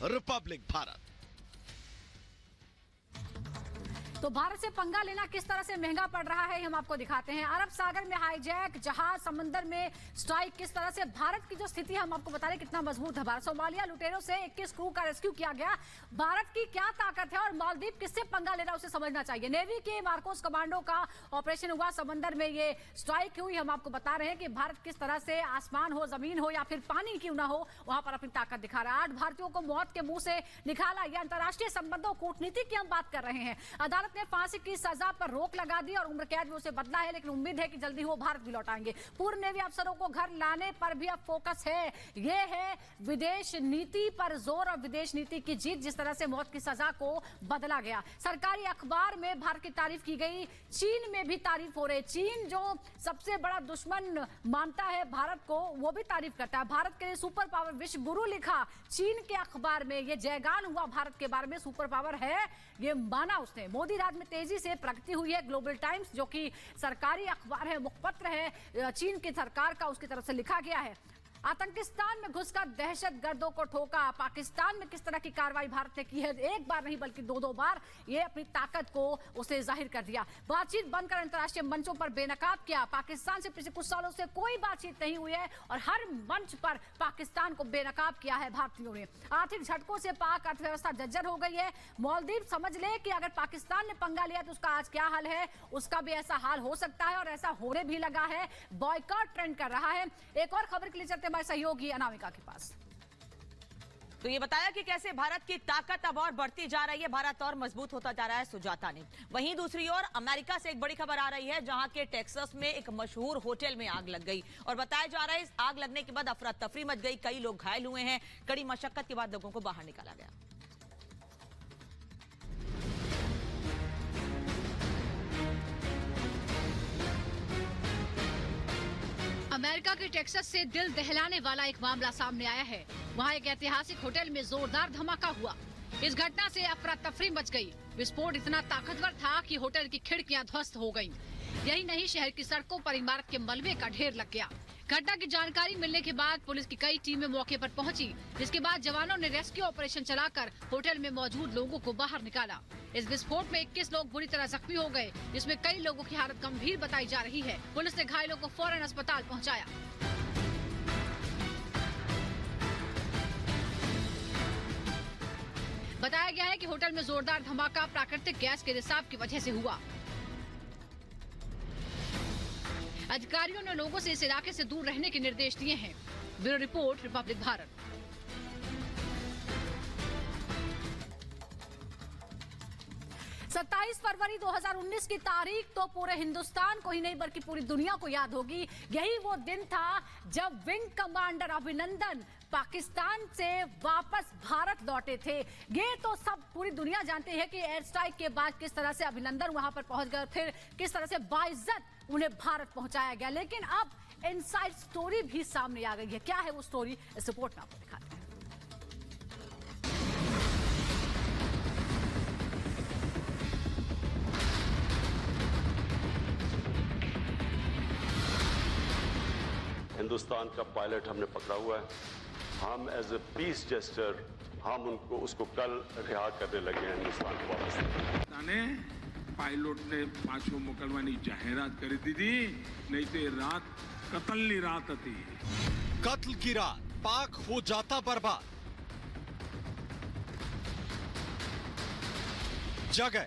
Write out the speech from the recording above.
Republic Bharat. तो भारत से पंगा लेना किस तरह से महंगा पड़ रहा है हम आपको दिखाते हैं। अरब सागर में हाईजैक जहाज, समंदर में स्ट्राइक, किस तरह से भारत की जो स्थिति है हम आपको बता रहे हैं कितना मजबूत है भारत। सोमालिया लुटेरों से 21 क्रू का रेस्क्यू किया गया। भारत की क्या ताकत है और मालदीव किससे पंगा ले रहा है उसे समझना चाहिए। नेवी के मार्कोस कमांडो का ऑपरेशन हुआ, समंदर में ये स्ट्राइक हुई। हम आपको बता रहे हैं कि भारत किस तरह से आसमान हो, जमीन हो या फिर पानी क्यों ना हो, वहां पर अपनी ताकत दिखा रहा है। 8 भारतीयों को मौत के मुंह से निकाला। यह अंतर्राष्ट्रीय संबंधों, कूटनीति की हम बात कर रहे हैं। अदालत ने फांसी की सजा पर रोक लगा दी और उम्र कैद में उसे बदला है, लेकिन उम्मीद है कि जल्दी वो भारत भी लौट आएंगे। पूर्व नेवी अफसरों को घर लाने पर भी अब फोकस है। यह है विदेश नीति पर जोर और विदेश नीति की जीत, जिस तरह से मौत की सजा को बदला गया। सरकारी अखबार में भारत की तारीफ की गई, चीन में भी तारीफ हो रही। चीन जो सबसे बड़ा दुश्मन मानता है भारत को, वो भी तारीफ करता है। भारत के लिए सुपर पावर विश्व गुरु लिखा चीन के अखबार में। यह जयगान हुआ भारत के बारे में, सुपर पावर है ये माना उसने। मोदी राज में तेजी से प्रगति हुई है। ग्लोबल टाइम्स जो कि सरकारी अखबार है, मुखपत्र है चीन की सरकार का, उसकी तरफ से लिखा गया है। आतंकिस्तान में घुसकर दहशतगर्दों को ठोका। पाकिस्तान में किस तरह की कार्रवाई भारत ने की है, एक बार नहीं बल्कि 2-2 बार, ये अपनी ताकत को उसे जाहिर कर दिया। बातचीत बंद कर अंतर्राष्ट्रीय मंचों पर बेनकाब किया। पाकिस्तान से पिछले कुछ सालों से कोई बातचीत नहीं हुई है और हर मंच पर पाकिस्तान को बेनकाब किया है भारतीयों ने। आर्थिक झटकों से पाक अर्थव्यवस्था जर्जर हो गई है। मालदीव समझ ले कि अगर पाकिस्तान ने पंगा लिया तो उसका आज क्या हाल है, उसका भी ऐसा हाल हो सकता है और ऐसा होने भी लगा है। बॉयकॉट ट्रेंड कर रहा है। एक और खबर के लिए चलते हमारे सहयोगी अनामिका के पास। तो ये बताया कि कैसे भारत की ताकत अब और बढ़ती जा रही है, भारत और मजबूत होता जा रहा है सुजाता ने। वहीं दूसरी ओर अमेरिका से एक बड़ी खबर आ रही है, जहां के टेक्सास में एक मशहूर होटल में आग लग गई और बताया जा रहा है इस आग लगने के बाद अफरा तफरी मच गई, कई लोग घायल हुए हैं। कड़ी मशक्कत के बाद लोगों को बाहर निकाला गया। अमेरिका के टेक्सास से दिल दहलाने वाला एक मामला सामने आया है। वहाँ एक ऐतिहासिक होटल में जोरदार धमाका हुआ। इस घटना से अफरा तफरी मच गई। विस्फोट इतना ताकतवर था कि होटल की खिड़कियां ध्वस्त हो गईं। यही नहीं, शहर की सड़कों पर इमारत के मलबे का ढेर लग गया। घटना की जानकारी मिलने के बाद पुलिस की कई टीमें मौके पर पहुंची, जिसके बाद जवानों ने रेस्क्यू ऑपरेशन चलाकर होटल में मौजूद लोगों को बाहर निकाला। इस विस्फोट में 21 लोग बुरी तरह जख्मी हो गए, जिसमें कई लोगों की हालत गंभीर बताई जा रही है। पुलिस ने घायलों को फौरन अस्पताल पहुंचाया। बताया गया है कि होटल में जोरदार धमाका प्राकृतिक गैस के रिसाव की वजह से हुआ। अधिकारियों ने लोगों से इस इलाके से दूर रहने के निर्देश दिए हैं। Bureau report, Republic Bharat. 27 फरवरी 2019 की तारीख तो पूरे हिंदुस्तान को ही नहीं बल्कि पूरी दुनिया को याद होगी। यही वो दिन था जब विंग कमांडर अभिनंदन पाकिस्तान से वापस भारत लौटे थे। ये तो सब पूरी दुनिया जानती है कि एयर स्ट्राइक के बाद किस तरह से अभिनंदन वहां पर पहुंच गए, फिर किस तरह से बाइज्जत उन्हें भारत पहुंचाया गया। लेकिन अब इनसाइड स्टोरी भी सामने आ गई है। क्या है वो स्टोरी, इस रिपोर्ट में आपको दिखाते हैं। हिंदुस्तान का पायलट हमने पकड़ा हुआ है। हम एज ए पीस जेस्टर हम उसको कल रिहा करने लगे हैं हिंदुस्तान को वापस। पायलट ने पाछो मोकलवानी जाहिरात कर दी थी, नहीं तो ये रात कत्ल की रात थी। कत्ल की रात, पाक हो जाता बर्बाद। जगह